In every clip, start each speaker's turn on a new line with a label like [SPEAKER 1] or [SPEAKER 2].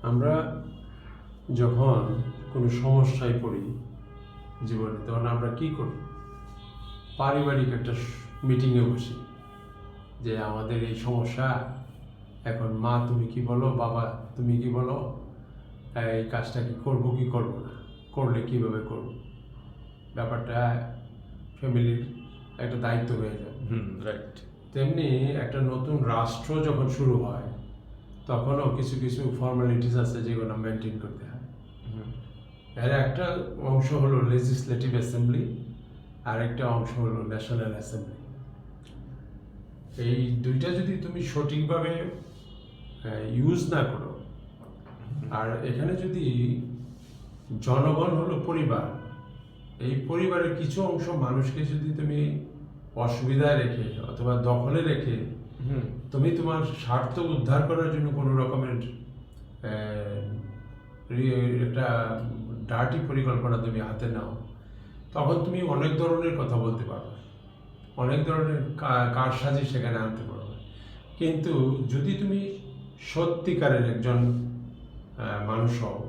[SPEAKER 1] আমরা যখন কোনো সমস্যায় পড়ি জীবনে, তখন আমরা কি করি? পারিবারিক একটা মিটিংয়ে বসি যে আমাদের এই সমস্যা, এখন মা তুমি কি বলো, বাবা তুমি কি বলো, এই কাজটা কি করবো কি করবো না, করলে কিভাবে করবো। ব্যাপারটা ফ্যামিলির একটা দায়িত্ব হয়ে যায়।
[SPEAKER 2] রাইট।
[SPEAKER 1] তেমনি একটা নতুন রাষ্ট্র যখন শুরু হয়, তখনও কিছু কিছু ফর্মালিটিস আছে যেগুলো মেনটেন করতে হয়। এর একটা অংশ হলো লেজিসলেটিভ অ্যাসেম্বলি, আর একটা অংশ হলো ন্যাশনাল অ্যাসেম্বলি। এই দুইটা যদি তুমি সঠিকভাবে ইউজ না করো, আর এখানে যদি জনগণ হলো পরিবার, এই পরিবারের কিছু অংশ মানুষকে যদি তুমি অসুবিধায় রেখে অথবা দখলে রেখে তুমি তোমার স্বার্থ উদ্ধার করার জন্য কোনো রকমের একটা ডার্টি পরিকল্পনা তুমি হাতে নাও, তখন তুমি অনেক ধরনের কথা বলতে পারবে, অনেক ধরনের কারসাজি সেখানে আনতে পারবে। কিন্তু যদি তুমি সত্যিকারের একজন মানুষ হও,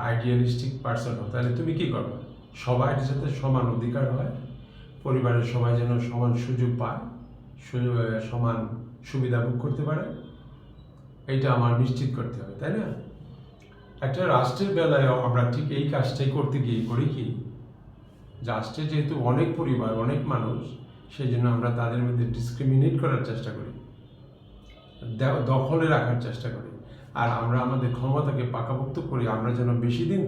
[SPEAKER 1] আইডিয়ালিস্টিক পার্সন হও, তাহলে তুমি কি করবে? সবাই যাতে সমান অধিকার হয়, পরিবারের সবাই যেন সমান সুযোগ পায়, সমান সুবিধা ভোগ করতে পারে, এইটা আমার নিশ্চিত করতে হবে, তাই না? একটা রাষ্ট্রের বেলায় আমরা ঠিক এই কাজটাই করতে গিয়ে করি কি, রাষ্ট্রে যেহেতু অনেক পরিবার, অনেক মানুষ, সেই জন্য আমরা তাদের মধ্যে ডিসক্রিমিনেট করার চেষ্টা করি, দখলে রাখার চেষ্টা করি, আর আমরা আমাদের ক্ষমতাকে পাকাপোক্ত করি আমরা যেন বেশি দিন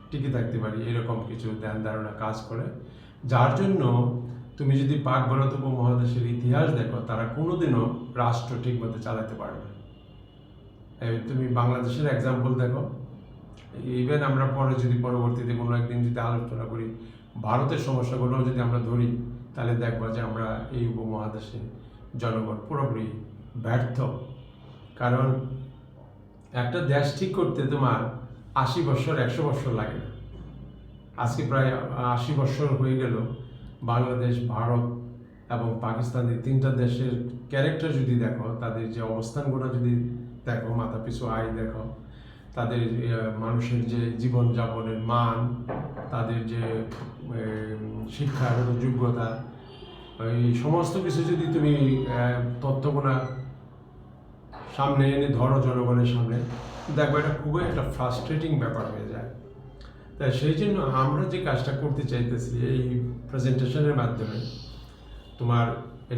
[SPEAKER 1] টিকে থাকতে পারি, এরকম কিছু ধ্যান ধারণা কাজ করে। যার জন্য তুমি যদি পাক ভারত উপমহাদেশের ইতিহাস দেখো, তারা কোনোদিনও রাষ্ট্র ঠিকমতো চালাতে পারে না। তুমি বাংলাদেশের এক্সাম্পল দেখো, ইভেন আমরা পরে যদি পরবর্তীতে কোনো একদিন যদি আলোচনা করি ভারতের সমস্যাগুলো যদি আমরা ধরি, তাহলে দেখবো যে আমরা এই উপমহাদেশে জনগণ পুরোপুরি ব্যর্থ। কারণ একটা দেশ ঠিক করতে তোমার 80 বছর 100 বছর লাগে না। আজকে প্রায় 80 বছর হয়ে গেল বাংলাদেশ, ভারত এবং পাকিস্তান, এই তিনটা দেশের ক্যারেক্টার যদি দেখো, তাদের যে অবস্থানগুলো যদি দেখো, মাথা পিছু আয় দেখো, তাদের মানুষের যে জীবনযাপনের মান, তাদের যে শিক্ষার যোগ্যতা, এই সমস্ত কিছু যদি তুমি তথ্যগুলো সামনে এনে ধরো জনগণের সামনে, দেখবো এটা খুবই একটা ফ্রাস্ট্রেটিং ব্যাপার হয়ে যায়। তাই সেই জন্য আমরা যে কাজটা করতে চাইতেছি এই প্রেজেন্টেশনের মাধ্যমে, তোমার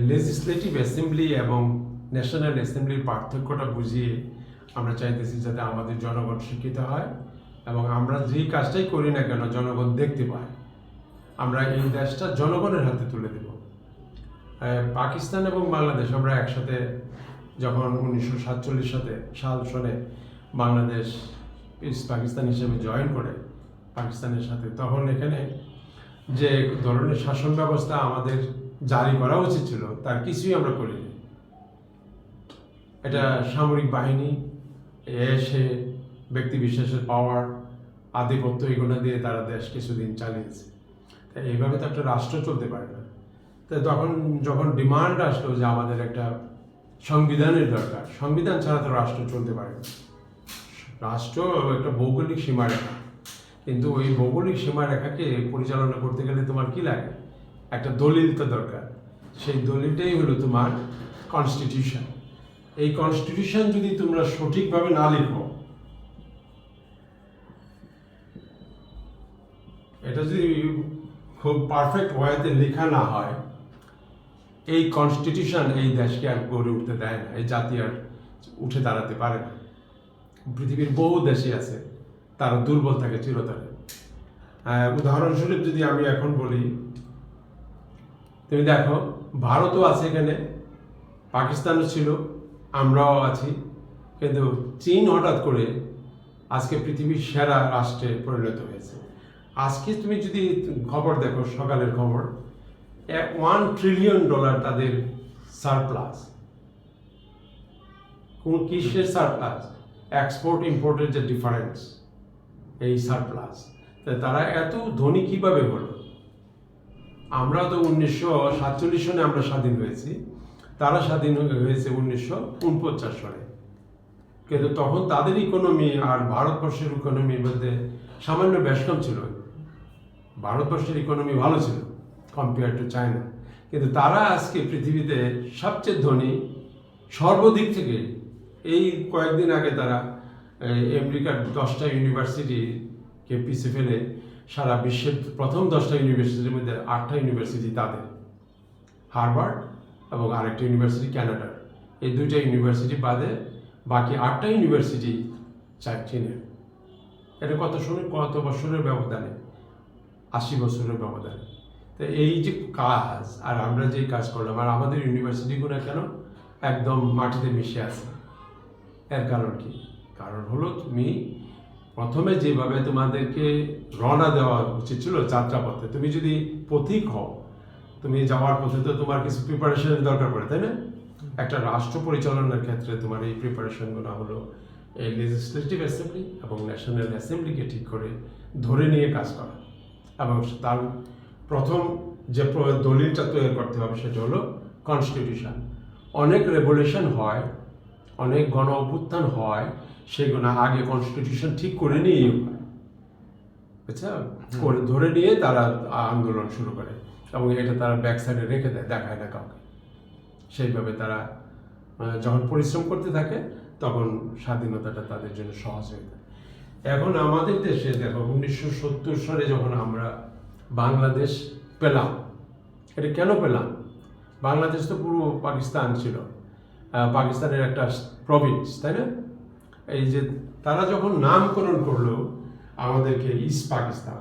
[SPEAKER 1] লেজিসলেটিভ অ্যাসেম্বলি এবং ন্যাশনাল অ্যাসেম্বলির পার্থক্যটা বুঝিয়ে আমরা চাইতেছি যাতে আমাদের জনগণ শিক্ষিত হয়, এবং আমরা যেই কাজটাই করি না কেন জনগণ দেখতে পায়। আমরা এই দেশটা জনগণের হাতে তুলে দেব। পাকিস্তান এবং বাংলাদেশ আমরা একসাথে যখন 1947 সনে বাংলাদেশ ইস্ট পাকিস্তান হিসেবে জয়েন করে পাকিস্তানের সাথে, তখন এখানে যে ধরনের শাসন ব্যবস্থা আমাদের জারি করা উচিত ছিল তার কিছুই আমরা করিনি। এটা সামরিক বাহিনী এসে ব্যক্তি বিশেষের পাওয়ার, আধিপত্য, এগুলো দিয়ে তারা দেশ কিছুদিন চালিয়েছে। তাই এইভাবে তো একটা রাষ্ট্র চলতে পারে না। তাই তখন যখন ডিমান্ড আসলো যে আমাদের একটা সংবিধানের দরকার, সংবিধান ছাড়া তো রাষ্ট্র চলতে পারে না। রাষ্ট্র একটা ভৌগোলিক সীমারেখা, কিন্তু ওই ভৌগোলিক সীমারেখাকে পরিচালনা করতে গেলে তোমার কি লাগে? একটা দলিল তো দরকার। সেই দলিলটাই হলো তোমার কনস্টিটিউশন। এই কনস্টিটিউশন যদি তোমরা সঠিকভাবে না লিখো, এটা যদি খুব পারফেক্ট ওয়েতে লেখা না হয়, এই কনস্টিটিউশন এই দেশকে আর গড়ে উঠতে দেয় না, এই জাতি আর উঠে দাঁড়াতে পারে না। পৃথিবীর বহু দেশে আছে তারা দুর্বল থাকে চিরতরে। উদাহরণস্বরূপ যদি আমি এখন বলি, তুমি দেখো ভারতও আছে এখানে, পাকিস্তানও ছিল, আমরাও আছি, কিন্তু চীন হঠাৎ করে আজকে পৃথিবীর সেরা রাষ্ট্রে পরিণত হয়েছে। আজকে তুমি যদি খবর দেখো, সকালের খবর, $1 ট্রিলিয়ন তাদের সারপ্লাস। কোন কিসের সারপ্লাস? এক্সপোর্ট ইম্পোর্টের যে ডিফারেন্স, এই সারপ্লাস। তারা এত ধনী কিভাবে হলো? আমরা তো 1947 সনে আমরা স্বাধীন হয়েছি, তারা স্বাধীন হয়েছে 1949 সনে। কিন্তু তখন তাদের ইকোনমি আর ভারতবর্ষের ইকোনমির মধ্যে সামান্য ব্যস্কম ছিল। ভারতবর্ষের ইকোনমি ভালো ছিল কম্পেয়ার টু চায়না, কিন্তু তারা আজকে পৃথিবীতে সবচেয়ে ধনী সর্বদিক থেকে। এই কয়েকদিন আগে তারা আমেরিকার 10টা ইউনিভার্সিটিকে পিছিয়ে ফেলে সারা বিশ্বের প্রথম 10টা ইউনিভার্সিটির মধ্যে 8টা ইউনিভার্সিটি তাদের, হার্ভার্ড এবং আরেকটা ইউনিভার্সিটি ক্যানাডার। এই 2টা ইউনিভার্সিটি বাদে বাকি 8টা ইউনিভার্সিটি চীনের। এটা কত বছরের ব্যবধানে? 80 বছরের ব্যবধানে। তো এই যে কাজ, আর আমরা যে কাজ করলাম, আর আমাদের ইউনিভার্সিটিগুলো কেন একদম মাটিতে মিশে আছে? এর কারণ কি? কারণ হলো তুমি প্রথমে যেভাবে তোমাদেরকে রওনা দেওয়া উচিত ছিল যাত্রাপথে, তুমি যদি পথিক হও, তুমি যাওয়ার পথে তো তোমার কিছু প্রিপারেশনের দরকার পড়ে, তাই না? একটা রাষ্ট্র পরিচালনার ক্ষেত্রে তোমার এই প্রিপারেশনগুলো হলো এই লেজিসলেটিভ অ্যাসেম্বলি এবং ন্যাশনাল অ্যাসেম্বলিকে ঠিক করে ধরে নিয়ে কাজ করা, এবং তার প্রথম যে দলিলটা তৈরি করতে হবে সেটা হলো কনস্টিটিউশন। অনেক রেভলিউশন হয়, অনেক গণ অভ্যুত্থান হয়, সেগুলো আগে কনস্টিটিউশন ঠিক করে নিয়েই হয়, বুঝছো? করে ধরে নিয়ে তারা আন্দোলন শুরু করে, এবং এটা তারা ব্যাক সাইডে রেখে দেয়, দেখায় না কাউকে। সেইভাবে তারা যখন পরিশ্রম করতে থাকে তখন স্বাধীনতাটা তাদের জন্য সহজ হয়ে যায়। এখন আমাদের দেশে দেখো, 1970 সালে যখন আমরা বাংলাদেশ পেলাম, এটা কেন পেলাম? বাংলাদেশ তো পুরো পাকিস্তান ছিল, পাকিস্তানের একটা প্রভিন্স, তাই না? এই যে তারা যখন নামকরণ করলো আমাদেরকে ইস্ট পাকিস্তান,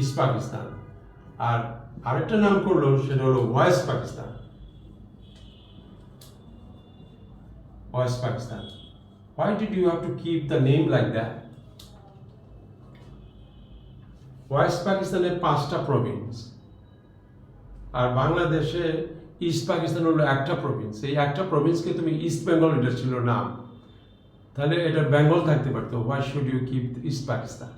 [SPEAKER 1] ইস্ট পাকিস্তান, আর আরেকটা নাম করলো সেটা হলো West Pakistan, West Pakistan. Why did you have to keep the name like that? West পাকিস্তানের 5টা প্রভিন্স, আর বাংলাদেশে ইস্ট পাকিস্তান হলো একটা প্রভিন্স। এই একটা প্রভিন্সকে তুমি ইস্ট বেঙ্গল, এটা ছিল নাম, তাহলে এটা বেঙ্গল থাকতে পারতো। Why should you keep east Pakistan?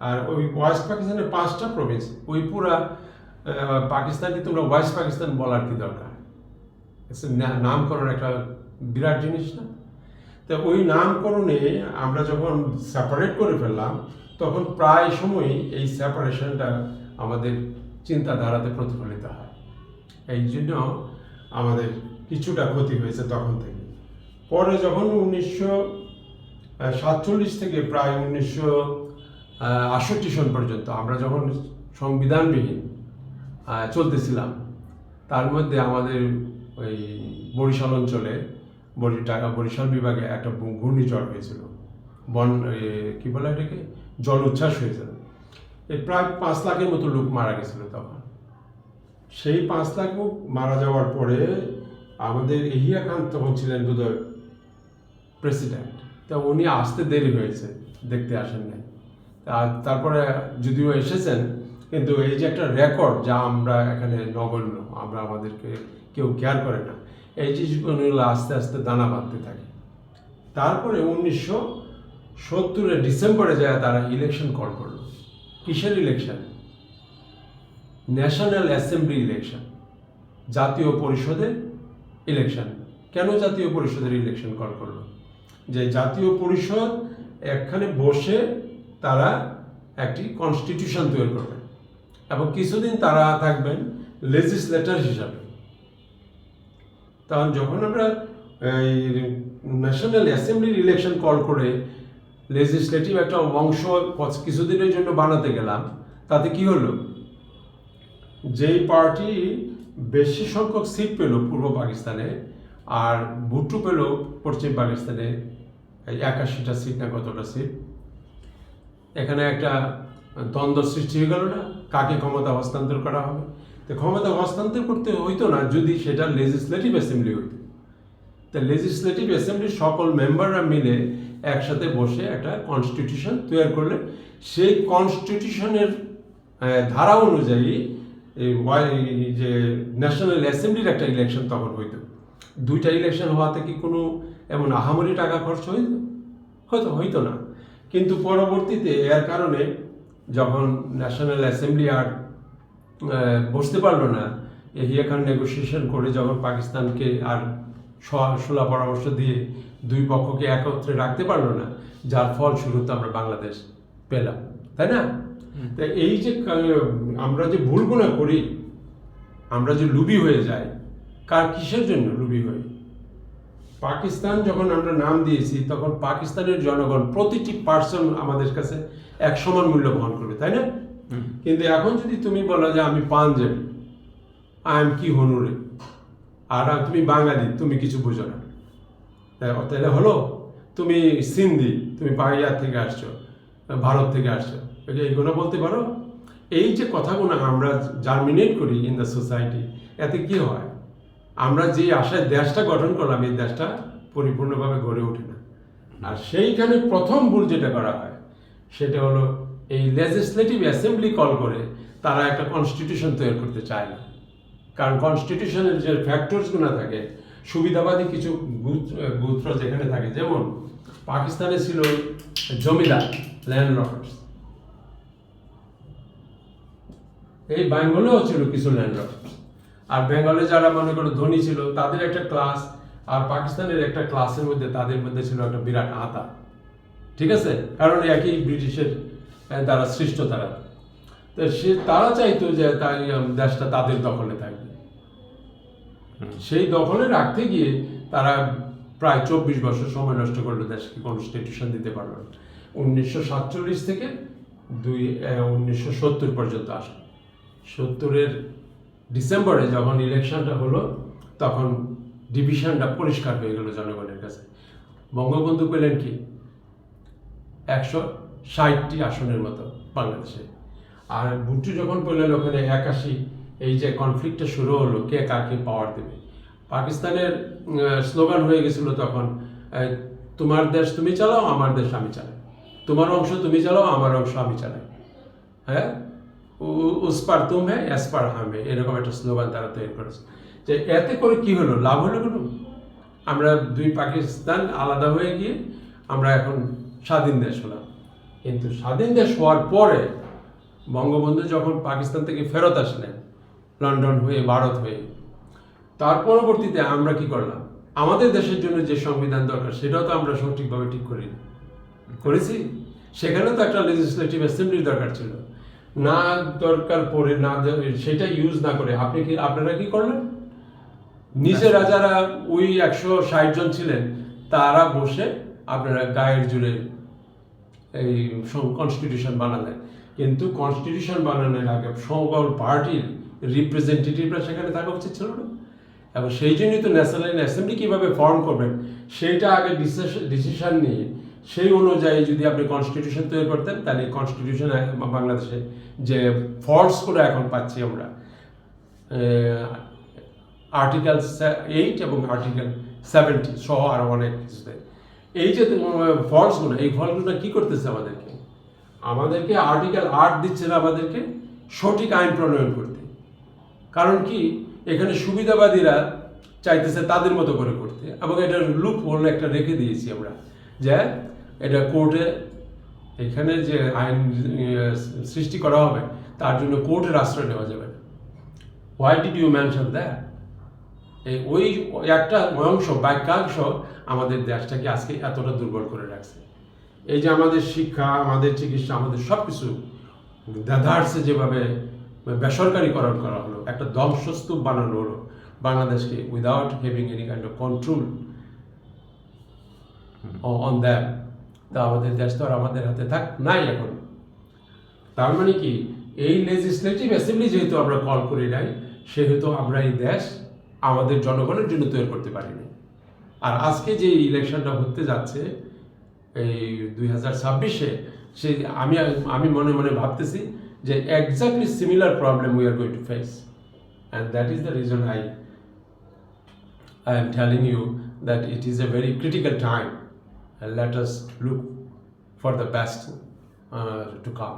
[SPEAKER 1] আর ওই ওয়েস্ট পাকিস্তানের 5টা প্রভিন্স, ওই পুরা পাকিস্তানকে তোমরা ওয়েস্ট পাকিস্তান বলার কি দরকার? নামকরণ একটা বিরাট জিনিস না? তো ওই নামকরণে আমরা যখন সেপারেট করে ফেললাম, তখন প্রায় সময়ই এই সেপারেশনটা আমাদের চিন্তাধারাতে প্রতিফলিত হয়। এই জন্য আমাদের কিছুটা ক্ষতি হয়েছে তখন থেকে। পরে যখন 1947 থেকে প্রায় 1968 সন পর্যন্ত আমরা যখন সংবিধানবিহীন চলতেছিলাম, তার মধ্যে আমাদের ওই বরিশাল অঞ্চলে বরিশাল বিভাগে একটা ঘূর্ণিঝড় হয়েছিল, কি বলে এটাকে, জল উচ্ছ্বাস হয়েছিল। এই প্রায় 5 লাখের মতো লোক মারা গেছিল তখন। সেই 5 লাখ লোক মারা যাওয়ার পরে আমাদের এহিয়া খান তখন ছিলেন বোধহয় প্রেসিডেন্ট, তা উনি আসতে দেরি হয়েছে, দেখতে আসেন নাই। আর তারপরে যদিও এসেছেন, কিন্তু এই যে একটা রেকর্ড, যা আমরা এখানে নগণ্য, আমরা আমাদেরকে কেউ কেয়ার করে না, এই জিনিসগুলো আস্তে আস্তে দানা বাঁধতে থাকে। তারপরে 1970 ডিসেম্বরে যায় তারা ইলেকশন কল করলো। কিসের ইলেকশন? ন্যাশনাল অ্যাসেম্বলি ইলেকশন, জাতীয় পরিষদের ইলেকশন। কেন জাতীয় পরিষদের ইলেকশন কল করলো? যে জাতীয় পরিষদ এখানে বসে তারা একটি কনস্টিটিউশন তৈরি করবেন, এবং কিছুদিন তারা থাকবেন লেজিসলেটর হিসাবে। তখন যখন আমরা ন্যাশনাল অ্যাসেম্বলির ইলেকশন কল করে লেজিসলেটিভ একটা অংশ কিছুদিনের জন্য বানাতে গেলাম, তাতে কি হলো? যেই পার্টি বেশি সংখ্যক সিট পেল পূর্ব পাকিস্তানে, আর ভুট্টো পেল পশ্চিম পাকিস্তানে 81টা সিট না কতটা সিট, এখানে একটা দ্বন্দ্ব সৃষ্টি হয়ে গেল না? কাকে ক্ষমতা হস্তান্তর করা হবে? তো ক্ষমতা হস্তান্তর করতে হইতো না যদি সেটা লেজিসলেটিভ অ্যাসেম্বলি হইতো। তা লেজিসলেটিভ অ্যাসেম্বলির সকল মেম্বাররা মিলে একসাথে বসে একটা কনস্টিটিউশন তৈরি করলে সেই কনস্টিটিউশনের ধারা অনুযায়ী যে ন্যাশনাল অ্যাসেম্বলির একটা ইলেকশন তখন হইতো। 2টা ইলেকশন হওয়াতে কি কোনো এমন আহামরি টাকা খরচ হইতো না। কিন্তু পরবর্তীতে এর কারণে যখন ন্যাশনাল অ্যাসেম্বলি আর বসতে পারলো না, ইয়াহিয়া খান নেগোসিয়েশন করে যখন পাকিস্তানকে আর সুলা পরামর্শ দিয়ে দুই পক্ষকে একত্রে রাখতে পারলো না, যার ফলস্বরূপ আমরা বাংলাদেশ পেলাম, তাই না? তাই এই যে আমরা যে ভুলগুলো করি, আমরা যে লুবি হয়ে যাই, কিসের জন্য লুবি হই? পাকিস্তান যখন আমরা নাম দিয়েছি তখন পাকিস্তানের জনগণ প্রতিটি পার্সন আমাদের কাছে এক সমান মূল্য বহন করবে, তাই না? কিন্তু এখন যদি তুমি বলো যে আমি পাঞ্জাবি, আই এম কি হনুরে, আর তুমি বাঙালি, তুমি কিছু বুঝো না, তাহলে হলো? তুমি সিন্ধি, তুমি পাহাড়িয়া থেকে আসছো, ভারত থেকে আসছো, এইগুলো বলতে পারো? এই যে কথাগুলো আমরা জার্মিনেট করি ইন দ্য সোসাইটি, এতে কি হয়? আমরা যে আশায় দেশটা গঠন করলাম, এই দেশটা পরিপূর্ণভাবে গড়ে ওঠে না। আর সেইখানে প্রথম ভুল যেটা করা হয় সেটা হলো এই লেজিসলেটিভ অ্যাসেম্বলি কল করে তারা একটা কনস্টিটিউশন তৈরি করতে চায় না। কারণ কনস্টিটিউশনের যে ফ্যাক্টরসগুলো থাকে, সুবিধাবাদী কিছু গোত্র যেখানে থাকে, যেমন পাকিস্তানে ছিল জমিদার, ল্যান্ডলর্ডস, এই বেঙ্গলেও ছিল কিছু ল্যান্ডলর্ডস। আর বেঙ্গলে যারা মনে করো ধনী ছিল তাদের একটা ক্লাস, আর পাকিস্তানের একটা ক্লাসের মধ্যে তাদের মধ্যে ছিল একটা বিরাট আতা, ঠিক আছে? কারণ একই ব্রিটিশের দ্বারা সৃষ্ট তারা, তো তারা চাইতো যে তাই দেশটা তাদের দখলে থাকবে। সেই দখলে রাখতে গিয়ে তারা প্রায় 24 বছর সময় নষ্ট করলো, দেশকে কনস্টিটিউশন দিতে পারলো। 1947 থেকে 1970 পর্যন্ত আসলো। 70-এর ডিসেম্বরে যখন ইলেকশনটা হলো তখন ডিভিশনটা পরিষ্কার হয়ে গেল জনগণের কাছে। বঙ্গবন্ধু পেলেন কি 160টি আসনের মতো বাংলাদেশে, আর ভুট্টো যখন পেলেন ওখানে 81। এই যে কনফ্লিক্টটা শুরু হলো, কে কাকে পাওয়ার দেবে। পাকিস্তানের স্লোগান হয়ে গেছিল তখন, তোমার দেশ তুমি চালাও, আমার দেশ আমি চালাই, তোমার অংশ তুমি চালাও, আমার অংশ আমি চালাই, হ্যাঁ, উস পার তুম হ্যাঁ এস পার হাম হ্যাঁ, এরকম একটা স্লোগান তারা তৈরি করেছে। যে এতে করে কি হলো, লাভ হলো কোনো? আমরা দুই পাকিস্তান আলাদা হয়ে গিয়ে আমরা এখন স্বাধীন দেশ হলাম। কিন্তু স্বাধীন দেশ হওয়ার পরে বঙ্গবন্ধু যখন পাকিস্তান থেকে ফেরত আসলেন, লন্ডন হয়ে, ভারত হয়ে, তার পরবর্তীতে আমরা কি করলাম? আমাদের দেশের জন্য যে সংবিধান দরকার সেটাও তো আমরা সঠিকভাবে ঠিক করেছি। সেখানে তো একটা লেজিসলেটিভ অ্যাসেম্বলির দরকার ছিল না, দরকার পড়ে না, সেটা ইউজ না করে আপনারা কি করলেন? নিজেরা যারা ওই 160 জন ছিলেন তারা বসে আপনারা গায়ের জোরে এই কনস্টিটিউশন বানালেন। কিন্তু কনস্টিটিউশন বানানোর আগে সকল পার্টির রিপ্রেজেন্টেটিভরা সেখানে থাকা উচিত ছিল না। এবং সেই জন্যই তো ন্যাশনাল অ্যাসেম্বলি কীভাবে ফর্ম করবেন সেইটা আগে ডিসিশন নিয়ে সেই অনুযায়ী যদি আপনি কনস্টিটিউশন তৈরি করতেন, তাহলে কনস্টিটিউশন বাংলাদেশে যে ফর্স করে এখন পাচ্ছি আমরা, আর্টিকেল 8 এবং আর্টিকেল 70 সহ আরও অনেক কিছুতে, এই যে ফলসগুলো, এই ফলগুলো কী করতেছে আমাদেরকে আর্টিকেল 8 দিচ্ছে না আমাদেরকে সঠিক আইন প্রণয়ন করতে। কারণ কি, এখানে সুবিধাবাদীরা চাইতেছে তাদের মতো করে করতে, এবং এটার লুপ হোল একটা রেখে দিয়েছি আমরা, যে এটা কোর্টে, এখানে যে আইন সৃষ্টি করা হবে তার জন্য কোর্টের আশ্রয় নেওয়া যাবে না। Why did you mention that? ওই একটা অংশ, বাক্যাংশ আমাদের দেশটাকে আজকে এতটা দুর্বল করে রাখছে। এই যে আমাদের শিক্ষা, আমাদের চিকিৎসা, আমাদের সব কিছু দেদারসে যেভাবে বেসরকারিকরণ করা হলো, একটা ধ্বংসস্তূপ বানানো হলো বাংলাদেশকে, without having any kind of control on that. তা আমাদের দেশ তো আর আমাদের হাতে নাই এখন। তার মানে কি, এই লেজিসলেটিভ অ্যাসেম্বলি যেহেতু আমরা কল করি নাই, সেহেতু আমরা এই দেশ আমাদের জনগণের জন্য তৈরি করতে পারিনি। আর আজকে যে ইলেকশনটা হতে যাচ্ছে এই 2026-এ, সেই আমি মনে মনে ভাবতেছি যে exactly similar problem we are going to face, and that is the reason I am telling you that it is a very critical time, and let us look for the best to come.